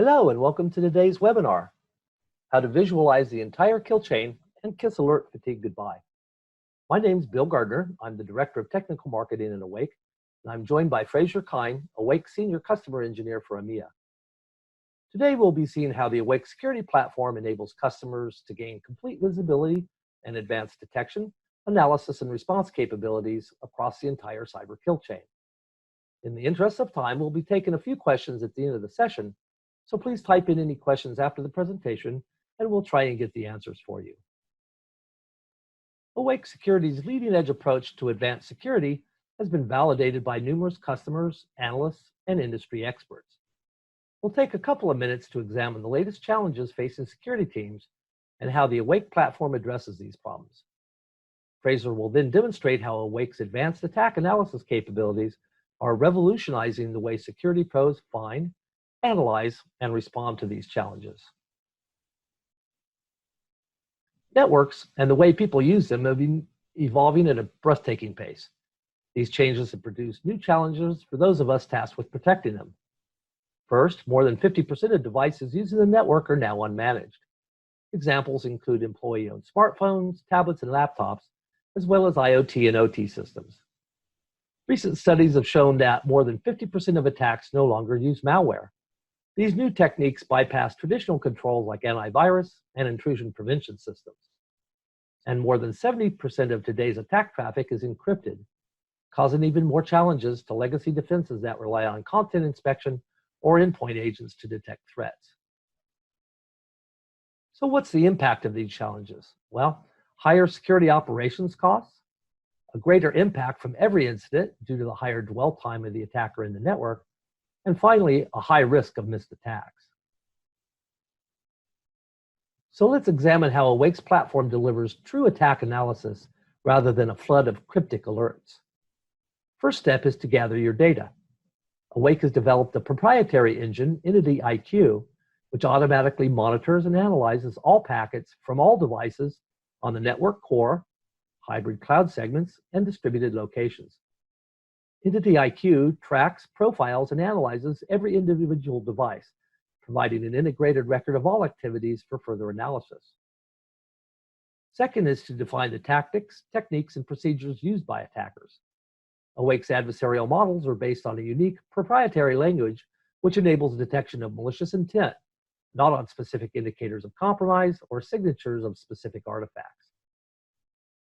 Hello and welcome to today's webinar, How to Visualize the Entire Kill Chain and Kiss Alert Fatigue Goodbye. My name's Bill Gardner. I'm the Director of Technical Marketing at Awake, and I'm joined by Fraser Kine, Awake Senior Customer Engineer for EMEA. Today we'll be seeing how the Awake security platform enables customers to gain complete visibility and advanced detection, analysis, and response capabilities across the entire cyber kill chain. In the interest of time, we'll be taking a few questions at the end of the session, so please type in any questions after the presentation and we'll try and get the answers for you. Awake Security's leading edge approach to advanced security has been validated by numerous customers, analysts, and industry experts. We'll take a couple of minutes to examine the latest challenges facing security teams and how the Awake platform addresses these problems. Fraser will then demonstrate how Awake's advanced attack analysis capabilities are revolutionizing the way security pros find, analyze, and respond to these challenges. Networks and the way people use them have been evolving at a breathtaking pace. These changes have produced new challenges for those of us tasked with protecting them. First, more than 50% of devices using the network are now unmanaged. Examples include employee-owned smartphones, tablets, and laptops, as well as IoT and OT systems. Recent studies have shown that more than 50% of attacks no longer use malware. These new techniques bypass traditional controls like antivirus and intrusion prevention systems. And more than 70% of today's attack traffic is encrypted, causing even more challenges to legacy defenses that rely on content inspection or endpoint agents to detect threats. So what's the impact of these challenges? Well, higher security operations costs, a greater impact from every incident due to the higher dwell time of the attacker in the network, and finally, a high risk of missed attacks. So let's examine how Awake's platform delivers true attack analysis rather than a flood of cryptic alerts. First step is to gather your data. Awake has developed a proprietary engine, Entity IQ, which automatically monitors and analyzes all packets from all devices on the network core, hybrid cloud segments, and distributed locations. Entity IQ tracks, profiles, and analyzes every individual device, providing an integrated record of all activities for further analysis. Second is to define the tactics, techniques, and procedures used by attackers. Awake's adversarial models are based on a unique proprietary language which enables detection of malicious intent, not on specific indicators of compromise or signatures of specific artifacts.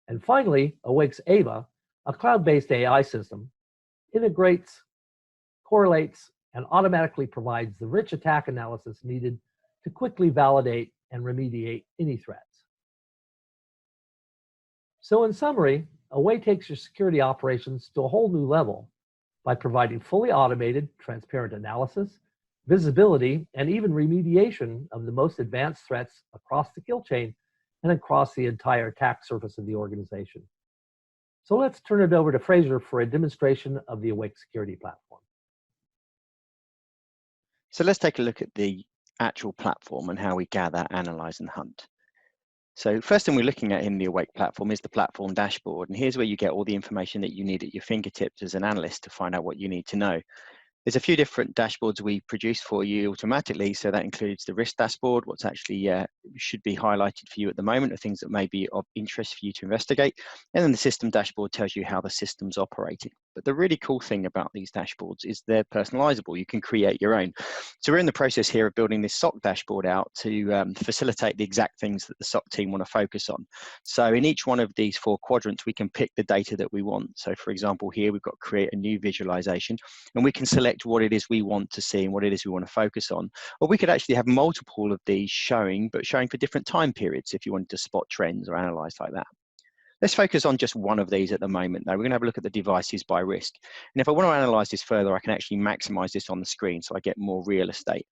And finally, Awake's AVA, a cloud-based AI system, integrates, correlates, and automatically provides the rich attack analysis needed to quickly validate and remediate any threats. So in summary, Awake takes your security operations to a whole new level by providing fully automated, transparent analysis, visibility, and even remediation of the most advanced threats across the kill chain and across the entire attack surface of the organization. So let's turn it over to Fraser for a demonstration of the Awake security platform. So let's take a look at the actual platform and how we gather, analyze, and hunt. So first thing we're looking at in the Awake platform is the platform dashboard. And here's where you get all the information that you need at your fingertips as an analyst to find out what you need to know. There's a few different dashboards we produce for you automatically. So that includes the risk dashboard, what's actually should be highlighted for you at the moment, or things that may be of interest for you to investigate. And then the system dashboard tells you how the system's operating. But the really cool thing about these dashboards is they're personalizable. You can create your own. So we're in the process here of building this SOC dashboard out to facilitate the exact things that the SOC team want to focus on. So in each one of these 4 quadrants, we can pick the data that we want. So for example, here we've got create a new visualization, and we can select what it is we want to see and what it is we want to focus on. Or we could actually have multiple of these showing, but showing for different time periods if you wanted to spot trends or analyze like that. Let's focus on just one of these at the moment. Now we're going to have a look at the devices by risk. And if I want to analyze this further, I can actually maximize this on the screen so I get more real estate.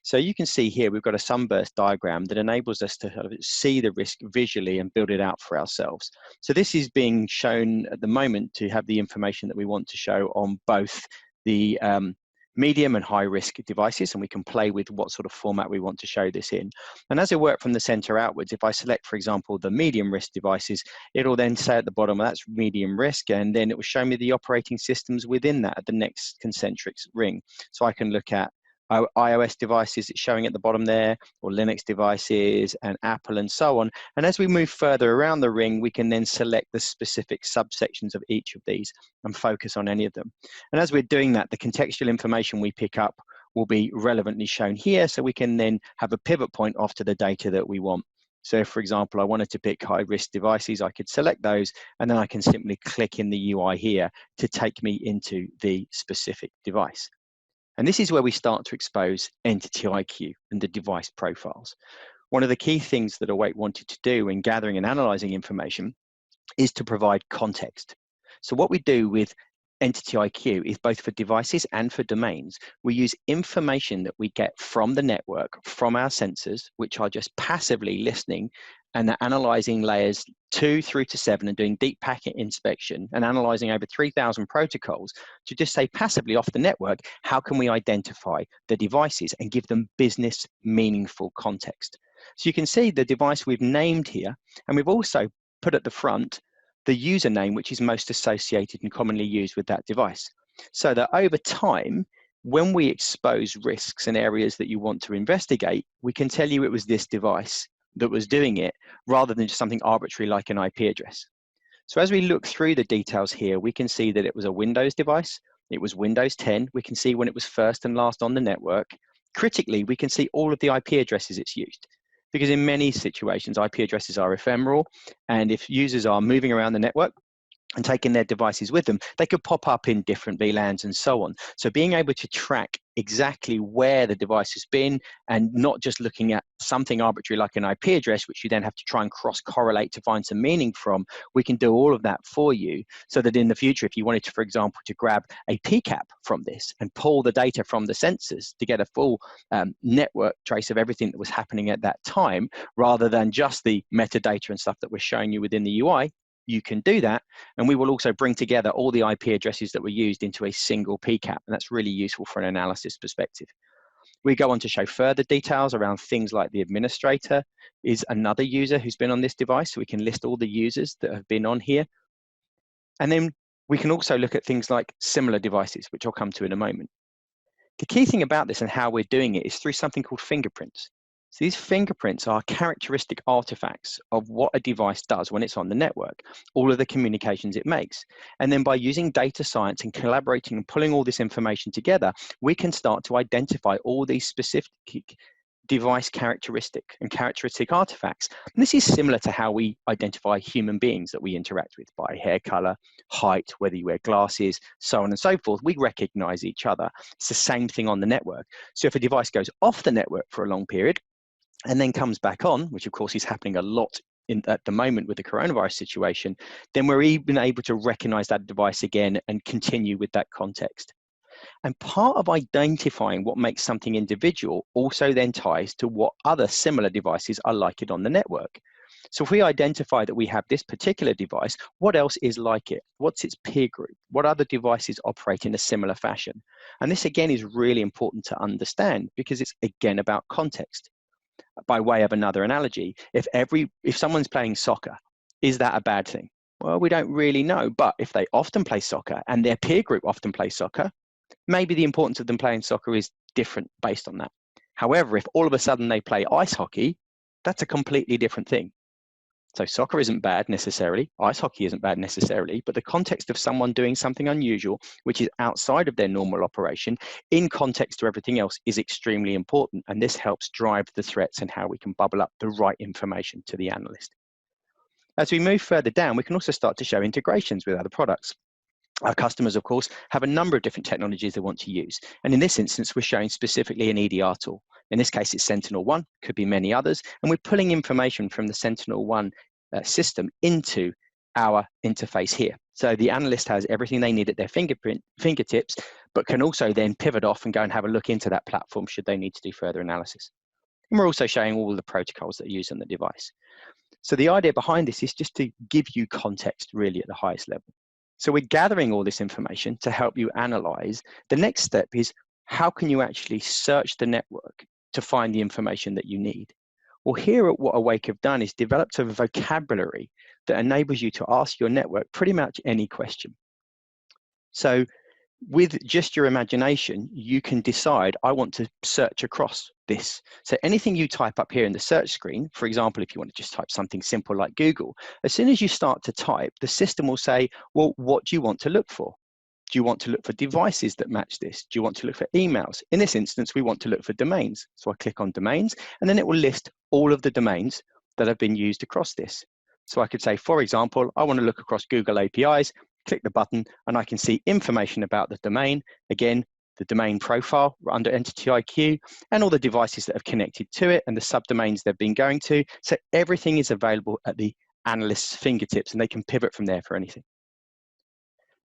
So you can see here, we've got a sunburst diagram that enables us to see the risk visually and build it out for ourselves. So this is being shown at the moment to have the information that we want to show on both the medium and high risk devices, and we can play with what sort of format we want to show this in. And as I work from the center outwards, if I select, for example, the medium risk devices, it'll then say at the bottom, well, that's medium risk, and then it will show me the operating systems within that at the next concentric ring. So I can look at iOS devices, it's showing at the bottom there, or Linux devices, and Apple, and so on. And as we move further around the ring, we can then select the specific subsections of each of these and focus on any of them. And as we're doing that, the contextual information we pick up will be relevantly shown here, so we can then have a pivot point off to the data that we want. So if, for example, I wanted to pick high-risk devices, I could select those, and then I can simply click in the UI here to take me into the specific device. And this is where we start to expose entity IQ and the device profiles. One of the key things that Awake wanted to do when gathering and analyzing information is to provide context. So what we do with entity IQ is both for devices and for domains. We use information that we get from the network, from our sensors, which are just passively listening and analyzing layers 2 through to 7 and doing deep packet inspection and analyzing over 3,000 protocols to just say passively off the network, how can we identify the devices and give them business meaningful context? So you can see the device we've named here, and we've also put at the front the username which is most associated and commonly used with that device. So that over time, when we expose risks and areas that you want to investigate, we can tell you it was this device that was doing it, rather than just something arbitrary like an IP address. So as we look through the details here, we can see that it was a Windows device, it was Windows 10, we can see when it was first and last on the network. Critically, we can see all of the IP addresses it's used, because in many situations, IP addresses are ephemeral, and if users are moving around the network and taking their devices with them, they could pop up in different VLANs and so on. So being able to track exactly where the device has been, and not just looking at something arbitrary like an IP address, which you then have to try and cross-correlate to find some meaning from, we can do all of that for you, so that in the future, if you wanted to, for example, to grab a PCAP from this and pull the data from the sensors to get a full network trace of everything that was happening at that time, rather than just the metadata and stuff that we're showing you within the UI, you can do that. And we will also bring together all the IP addresses that were used into a single PCAP. And that's really useful for an analysis perspective. We go on to show further details around things like the administrator is another user who's been on this device. So we can list all the users that have been on here. And then we can also look at things like similar devices, which I'll come to in a moment. The key thing about this and how we're doing it is through something called fingerprints. So these fingerprints are characteristic artifacts of what a device does when it's on the network, all of the communications it makes. And then by using data science and collaborating and pulling all this information together, we can start to identify all these specific device characteristic artifacts. And this is similar to how we identify human beings that we interact with by hair color, height, whether you wear glasses, so on and so forth. We recognize each other. It's the same thing on the network. So if a device goes off the network for a long period and then comes back on, which of course is happening a lot at the moment with the coronavirus situation, then we're even able to recognize that device again and continue with that context. And part of identifying what makes something individual also then ties to what other similar devices are like it on the network. So if we identify that we have this particular device, what else is like it? What's its peer group? What other devices operate in a similar fashion? And this again is really important to understand, because it's again about context. By way of another analogy, if someone's playing soccer, is that a bad thing? Well, we don't really know, but if they often play soccer and their peer group often plays soccer, maybe the importance of them playing soccer is different based on that. However, if all of a sudden they play ice hockey, that's a completely different thing. So soccer isn't bad necessarily, ice hockey isn't bad necessarily, but the context of someone doing something unusual, which is outside of their normal operation, in context to everything else, is extremely important. And this helps drive the threats and how we can bubble up the right information to the analyst. As we move further down, we can also start to show integrations with other products. Our customers, of course, have a number of different technologies they want to use. And in this instance, we're showing specifically an EDR tool. In this case, it's Sentinel-1, could be many others. And we're pulling information from the Sentinel-1 system into our interface here. So the analyst has everything they need at their fingertips, but can also then pivot off and go and have a look into that platform should they need to do further analysis. And we're also showing all the protocols that are used on the device. So the idea behind this is just to give you context really at the highest level. So we're gathering all this information to help you analyze. The next step is, how can you actually search the network to find the information that you need? Well, here at what Awake have done is developed a vocabulary that enables you to ask your network pretty much any question. So with just your imagination, you can decide, I want to search across this. So anything you type up here in the search screen, for example, if you want to just type something simple like Google, as soon as you start to type, the system will say, well, what do you want to look for? Do you want to look for devices that match this? Do you want to look for emails? In this instance, we want to look for domains. So I click on domains, and then it will list all of the domains that have been used across this. So I could say, for example, I want to look across Google APIs, click the button, and I can see information about the domain. Again, the domain profile under Entity IQ, and all the devices that have connected to it, and the subdomains they've been going to. So everything is available at the analyst's fingertips, and they can pivot from there for anything.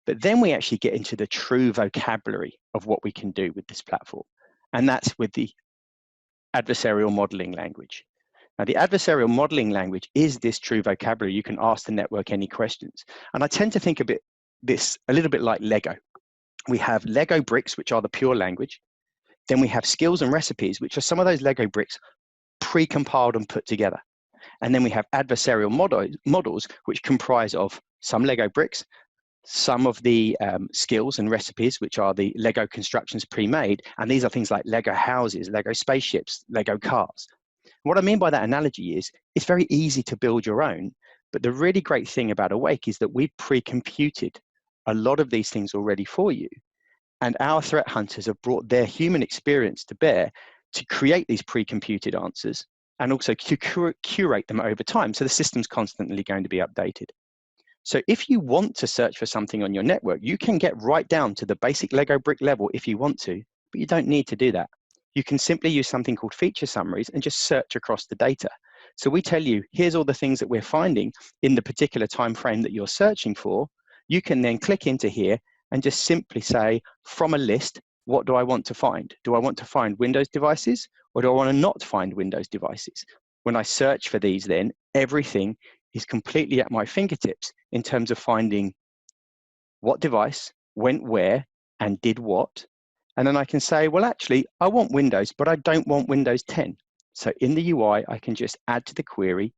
But then we actually get into the true vocabulary of what we can do with this platform, and that's with the adversarial modeling language. Now, the adversarial modeling language is this true vocabulary. You can ask the network any questions. And I tend to think of this a little bit like Lego. We have Lego bricks, which are the pure language. Then we have skills and recipes, which are some of those Lego bricks pre-compiled and put together. And then we have adversarial models, which comprise of some Lego bricks, some of the skills and recipes, which are the Lego constructions pre-made. And these are things like Lego houses, Lego spaceships, Lego cars. What I mean by that analogy is it's very easy to build your own, but the really great thing about Awake is that we've pre-computed a lot of these things already for you. And our threat hunters have brought their human experience to bear to create these pre-computed answers and also to curate them over time. So the system's constantly going to be updated. So if you want to search for something on your network, you can get right down to the basic Lego brick level if you want to, but you don't need to do that. You can simply use something called feature summaries and just search across the data. So we tell you, here's all the things that we're finding in the particular time frame that you're searching for. You can then click into here and just simply say, from a list, what do I want to find? Do I want to find Windows devices, or do I want to not find Windows devices? When I search for these, then everything is completely at my fingertips in terms of finding what device went where and did what. And then I can say, well, actually, I want Windows, but I don't want Windows 10. So in the UI, I can just add to the query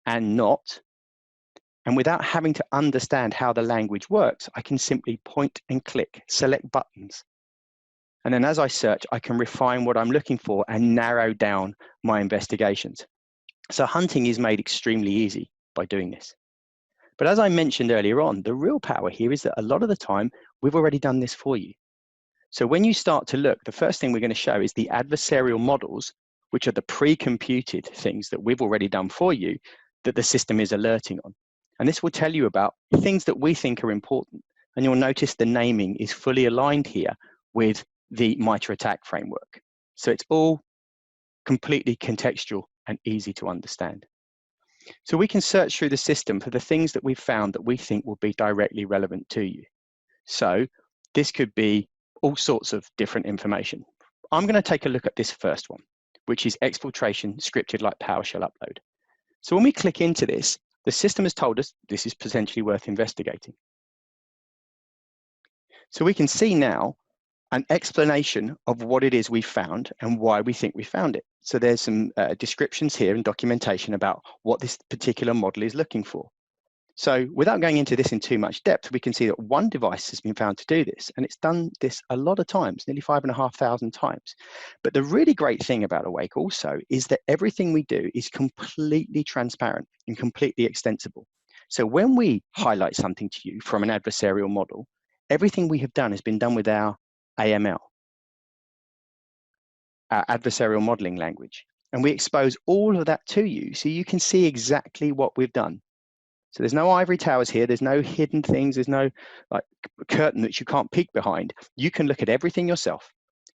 and not. And without having to understand how the language works, I can simply point and click, select buttons. And then as I search, I can refine what I'm looking for and narrow down my investigations. So hunting is made extremely easy by doing this. But as I mentioned earlier on, the real power here is that a lot of the time, we've already done this for you. So when you start to look, the first thing we're going to show is the adversarial models, which are the pre-computed things that we've already done for you that the system is alerting on. And this will tell you about things that we think are important. And you'll notice the naming is fully aligned here with the MITRE ATT&CK framework. So it's all completely contextual and easy to understand. So we can search through the system for the things that we've found that we think will be directly relevant to you. So this could be all sorts of different information. I'm going to take a look at this first one, which is exfiltration scripted like PowerShell upload. So when we click into this, the system has told us this is potentially worth investigating. So we can see now an explanation of what it is we found and why we think we found it. So there's some descriptions here and documentation about what this particular model is looking for. So without going into this in too much depth, we can see that one device has been found to do this, and it's done this a lot of times, nearly 5,500 times. But the really great thing about Awake also is that everything we do is completely transparent and completely extensible. So when we highlight something to you from an adversarial model, everything we have done has been done with our AML, our adversarial modeling language. And we expose all of that to you so you can see exactly what we've done. So there's no ivory towers here. There's no hidden things. There's no like curtain that you can't peek behind. You can look at everything yourself.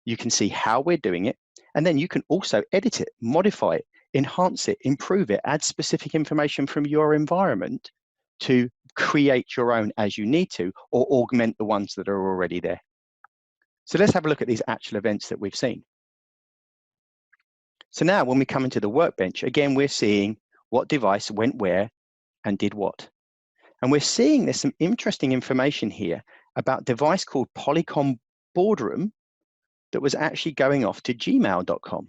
You can see how we're doing it. And then you can also edit it, modify it, enhance it, improve it, add specific information from your environment to create your own as you need to, or augment the ones that are already there. So let's have a look at these actual events that we've seen. So now when we come into the workbench, again, we're seeing what device went where and did what. And we're seeing there's some interesting information here about a device called Polycom Boardroom that was actually going off to gmail.com.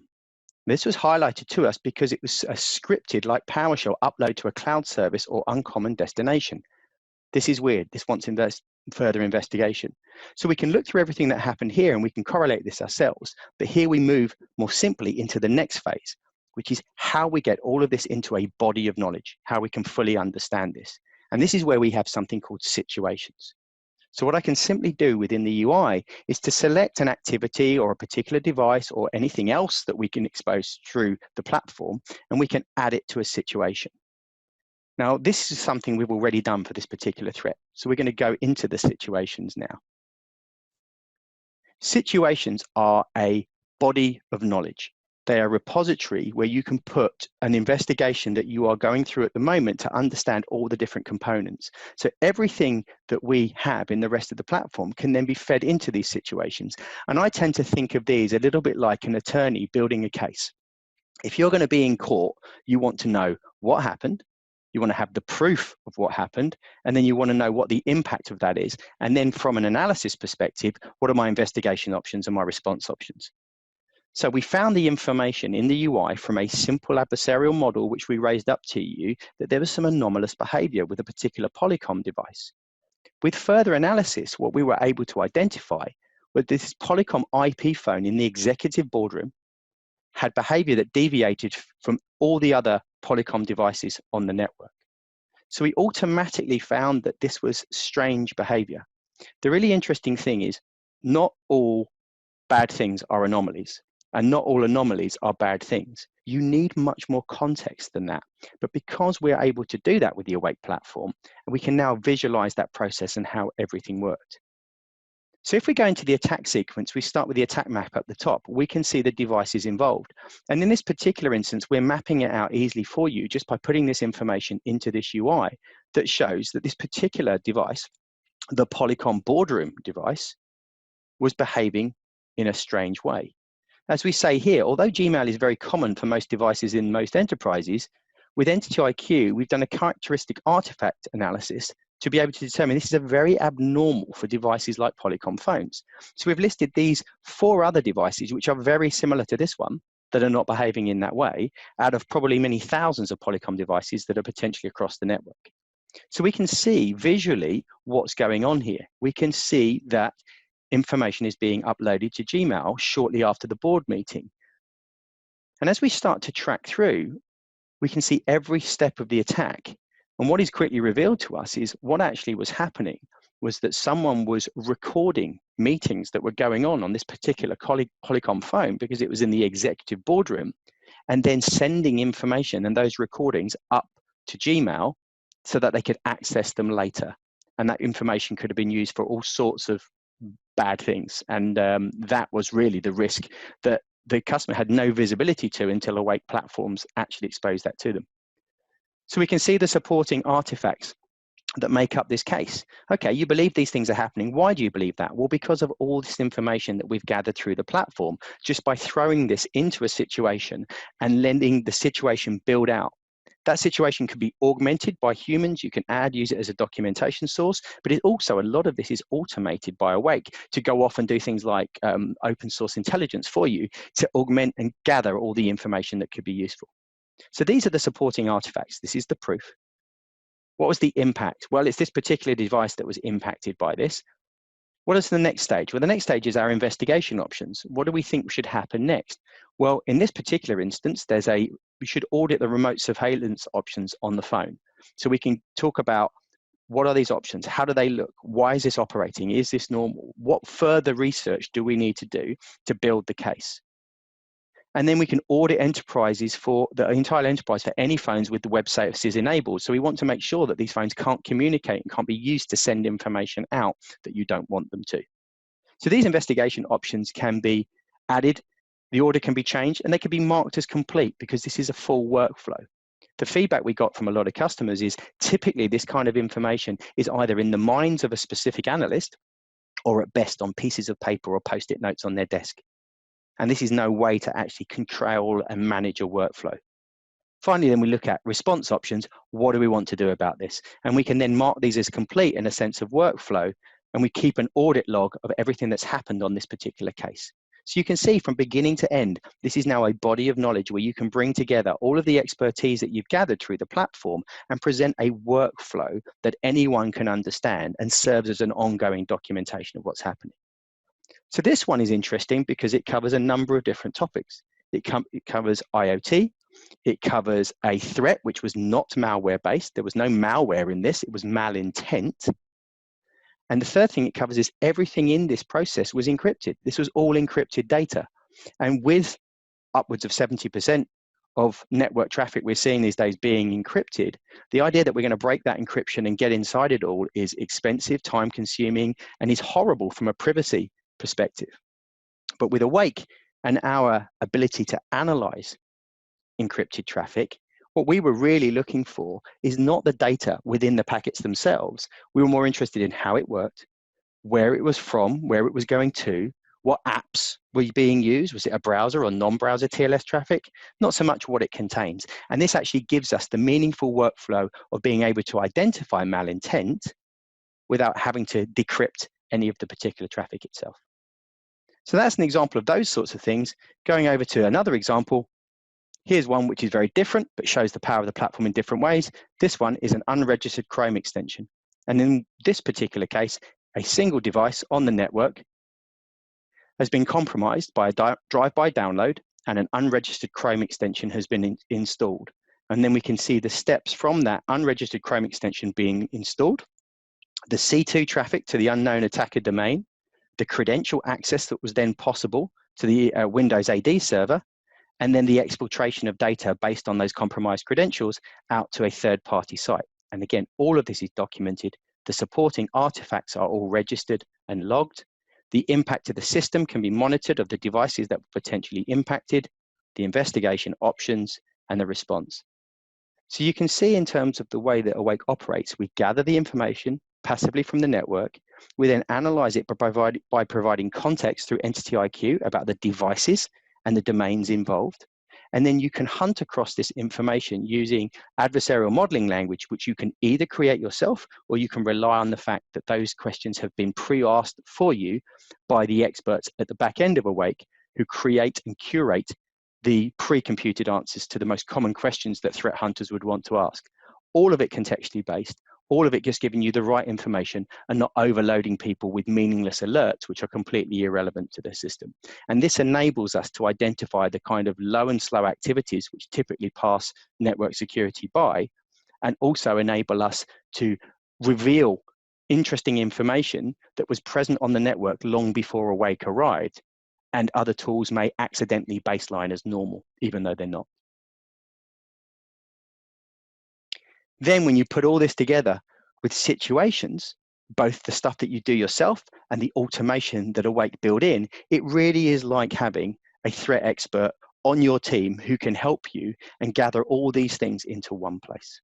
This was highlighted to us because it was a scripted like PowerShell upload to a cloud service or uncommon destination. This is weird. This wants further investigation. So we can look through everything that happened here and we can correlate this ourselves. But here we move more simply into the next phase, which is how we get all of this into a body of knowledge, how we can fully understand this. And this is where we have something called situations. So what I can simply do within the UI is to select an activity or a particular device or anything else that we can expose through the platform, and we can add it to a situation. Now, this is something we've already done for this particular threat. So we're going to go into the situations now. Situations are a body of knowledge. They are a repository where you can put an investigation that you are going through at the moment to understand all the different components. So everything that we have in the rest of the platform can then be fed into these situations. And I tend to think of these a little bit like an attorney building a case. If you're going to be in court, you want to know what happened, you want to have the proof of what happened, and then you want to know what the impact of that is. And then from an analysis perspective, what are my investigation options and my response options? So we found the information in the UI from a simple adversarial model, which we raised up to you, that there was some anomalous behavior with a particular Polycom device. With further analysis, what we were able to identify was this Polycom IP phone in the executive boardroom had behavior that deviated from all the other Polycom devices on the network. So we automatically found that this was strange behavior. The really interesting thing is not all bad things are anomalies, and not all anomalies are bad things. You need much more context than that. But because we're able to do that with the Awake platform, we can now visualize that process and how everything worked. So if we go into the attack sequence, we start with the attack map at the top. We can see the devices involved. And in this particular instance, we're mapping it out easily for you just by putting this information into this UI that shows that this particular device, the Polycom boardroom device, was behaving in a strange way. As we say here, although Gmail is very common for most devices in most enterprises, with Entity IQ, we've done a characteristic artifact analysis to be able to determine this is a very abnormal for devices like Polycom phones. So we've listed these 4 other devices, which are very similar to this one, that are not behaving in that way, out of probably many thousands of Polycom devices that are potentially across the network. So we can see visually what's going on here. We can see that information is being uploaded to Gmail shortly after the board meeting. And as we start to track through, we can see every step of the attack. And what is quickly revealed to us is what actually was happening was that someone was recording meetings that were going on this particular Polycom phone because it was in the executive boardroom, and then sending information and those recordings up to Gmail so that they could access them later. And that information could have been used for all sorts of bad things. And that was really the risk that the customer had no visibility to until Awake platforms actually exposed that to them. So we can see the supporting artifacts that make up this case. Okay, you believe these things are happening. Why do you believe that? Well, because of all this information that we've gathered through the platform, just by throwing this into a situation and letting the situation build out. That situation can be augmented by humans. You can use it as a documentation source, but it also, a lot of this is automated by Awake to go off and do things like open source intelligence for you to augment and gather all the information that could be useful. So these are the supporting artifacts. This is the proof. What was the impact? Well, it's this particular device that was impacted by this. What is the next stage? Well, the next stage is our investigation options. What do we think should happen next? Well, in this particular instance, we should audit the remote surveillance options on the phone. So we can talk about what are these options? How do they look? Why is this operating? Is this normal? What further research do we need to do to build the case? And then we can audit enterprises for the entire enterprise for any phones with the web services enabled. So we want to make sure that these phones can't communicate and can't be used to send information out that you don't want them to. So these investigation options can be added, the order can be changed, and they can be marked as complete because this is a full workflow. The feedback we got from a lot of customers is typically this kind of information is either in the minds of a specific analyst or at best on pieces of paper or post-it notes on their desk. And this is no way to actually control and manage a workflow. Finally, then we look at response options. What do we want to do about this? And we can then mark these as complete in a sense of workflow, and we keep an audit log of everything that's happened on this particular case. So you can see from beginning to end, this is now a body of knowledge where you can bring together all of the expertise that you've gathered through the platform and present a workflow that anyone can understand and serves as an ongoing documentation of what's happening. So this one is interesting because it covers a number of different topics. It covers IoT. It covers a threat, which was not malware-based. There was no malware in this. It was malintent. And the third thing it covers is everything in this process was encrypted. This was all encrypted data. And with upwards of 70% of network traffic we're seeing these days being encrypted, the idea that we're going to break that encryption and get inside it all is expensive, time-consuming, and is horrible from a privacy perspective. But with Awake and our ability to analyze encrypted traffic, what we were really looking for is not the data within the packets themselves. We were more interested in how it worked, where it was from, where it was going to, what apps were being used. Was it a browser or non-browser TLS traffic? Not so much what it contains. And this actually gives us the meaningful workflow of being able to identify malintent without having to decrypt any of the particular traffic itself. So that's an example of those sorts of things. Going over to another example, here's one which is very different, but shows the power of the platform in different ways. This one is an unregistered Chrome extension. And in this particular case, a single device on the network has been compromised by a drive-by download, and an unregistered Chrome extension has been installed. And then we can see the steps from that unregistered Chrome extension being installed, the C2 traffic to the unknown attacker domain, the credential access that was then possible to the Windows AD server, and then the exfiltration of data based on those compromised credentials out to a third-party site. And again, all of this is documented. The supporting artifacts are all registered and logged. The impact to the system can be monitored of the devices that were potentially impacted, the investigation options, and the response. So you can see in terms of the way that Awake operates, we gather the information passively from the network. We then analyze it by providing context through Entity IQ about the devices and the domains involved. And then you can hunt across this information using adversarial modeling language, which you can either create yourself or you can rely on the fact that those questions have been pre-asked for you by the experts at the back end of Awake who create and curate the pre-computed answers to the most common questions that threat hunters would want to ask. All of it contextually based, all of it just giving you the right information and not overloading people with meaningless alerts, which are completely irrelevant to their system. And this enables us to identify the kind of low and slow activities which typically pass network security by, and also enable us to reveal interesting information that was present on the network long before Awake arrived, and other tools may accidentally baseline as normal, even though they're not. Then when you put all this together with situations, both the stuff that you do yourself and the automation that Awake build in, it really is like having a threat expert on your team who can help you and gather all these things into one place.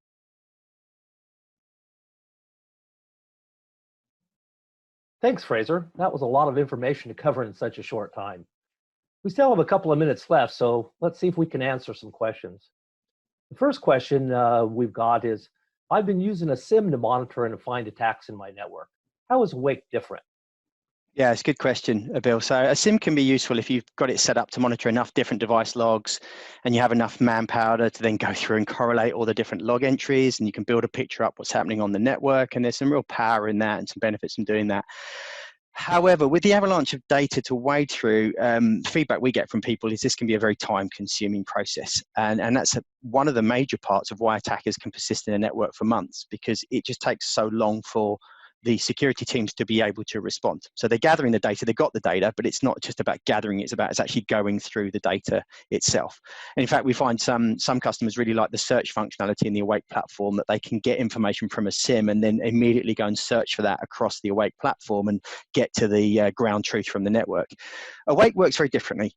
Thanks, Fraser. That was a lot of information to cover in such a short time. We still have a couple of minutes left, so let's see if we can answer some questions. The first question we've got is, I've been using a SIM to monitor and find attacks in my network. How is Awake different? Yeah, it's a good question, Bill. So a SIM can be useful if you've got it set up to monitor enough different device logs and you have enough manpower to then go through and correlate all the different log entries, and you can build a picture up what's happening on the network, and there's some real power in that and some benefits from doing that. However, with the avalanche of data to wade through, feedback we get from people is this can be a very time-consuming process. And that's one of the major parts of why attackers can persist in a network for months, because it just takes so long for the security teams to be able to respond. So they're gathering the data, they've got the data, but it's not just about gathering, it's actually going through the data itself. And in fact, we find some customers really like the search functionality in the Awake platform, that they can get information from a SIM and then immediately go and search for that across the Awake platform and get to the ground truth from the network. Awake works very differently.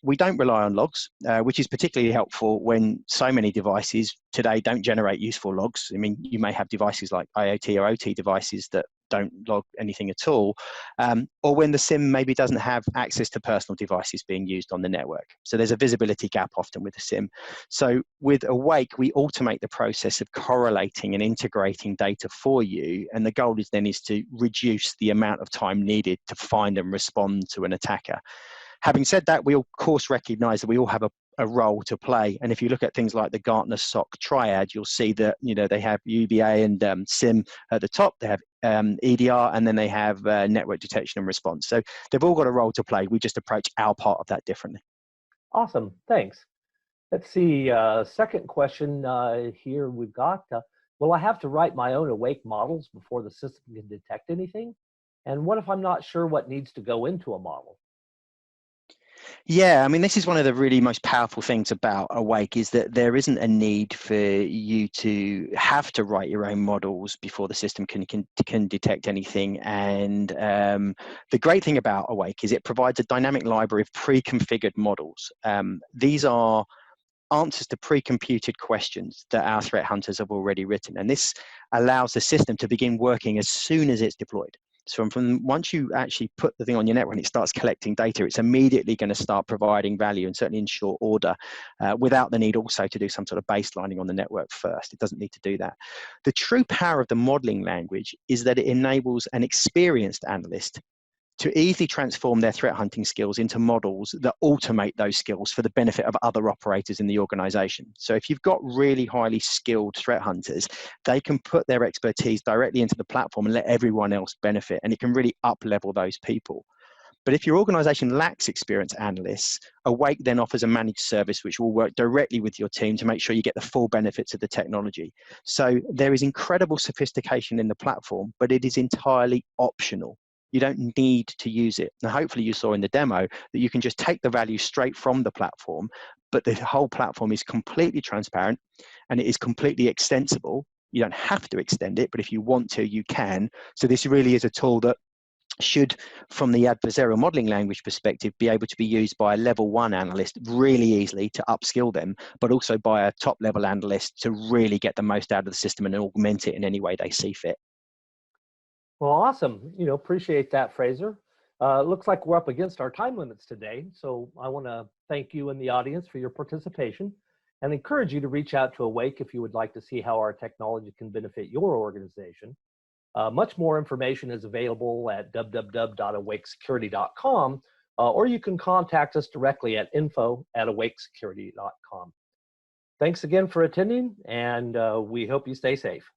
We don't rely on logs, which is particularly helpful when so many devices today don't generate useful logs. I mean, you may have devices like IoT or OT devices that don't log anything at all, or when the SIM maybe doesn't have access to personal devices being used on the network. So there's a visibility gap often with the SIM. So with Awake, we automate the process of correlating and integrating data for you, and the goal is to reduce the amount of time needed to find and respond to an attacker. Having said that, we of course recognize that we all have a role to play. And if you look at things like the Gartner SOC triad, you'll see that, you know, they have UBA and SIM at the top, they have EDR, and then they have network detection and response. So they've all got a role to play. We just approach our part of that differently. Awesome, thanks. Let's see, second question here we've got. Will I have to write my own awake models before the system can detect anything? And what if I'm not sure what needs to go into a model? Yeah, I mean, this is one of the really most powerful things about Awake, is that there isn't a need for you to have to write your own models before the system can detect anything. And the great thing about Awake is it provides a dynamic library of pre-configured models. These are answers to pre-computed questions that our threat hunters have already written. And this allows the system to begin working as soon as it's deployed. So from once you actually put the thing on your network and it starts collecting data, it's immediately going to start providing value, and certainly in short order, without the need also to do some sort of baselining on the network first. It doesn't need to do that. The true power of the modeling language is that it enables an experienced analyst to easily transform their threat hunting skills into models that automate those skills for the benefit of other operators in the organization. So if you've got really highly skilled threat hunters, they can put their expertise directly into the platform and let everyone else benefit, and it can really up-level those people. But if your organization lacks experienced analysts, Awake then offers a managed service which will work directly with your team to make sure you get the full benefits of the technology. So there is incredible sophistication in the platform, but it is entirely optional. You don't need to use it. Now, hopefully you saw in the demo that you can just take the value straight from the platform, but the whole platform is completely transparent and it is completely extensible. You don't have to extend it, but if you want to, you can. So this really is a tool that should, from the adversarial modeling language perspective, be able to be used by a level 1 analyst really easily to upskill them, but also by a top level analyst to really get the most out of the system and augment it in any way they see fit. Well, awesome. Appreciate that, Fraser. Looks like we're up against our time limits today. So I want to thank you and the audience for your participation and encourage you to reach out to Awake if you would like to see how our technology can benefit your organization. Much more information is available at www.awakesecurity.com, or you can contact us directly at info@awakesecurity.com. Thanks again for attending, and we hope you stay safe.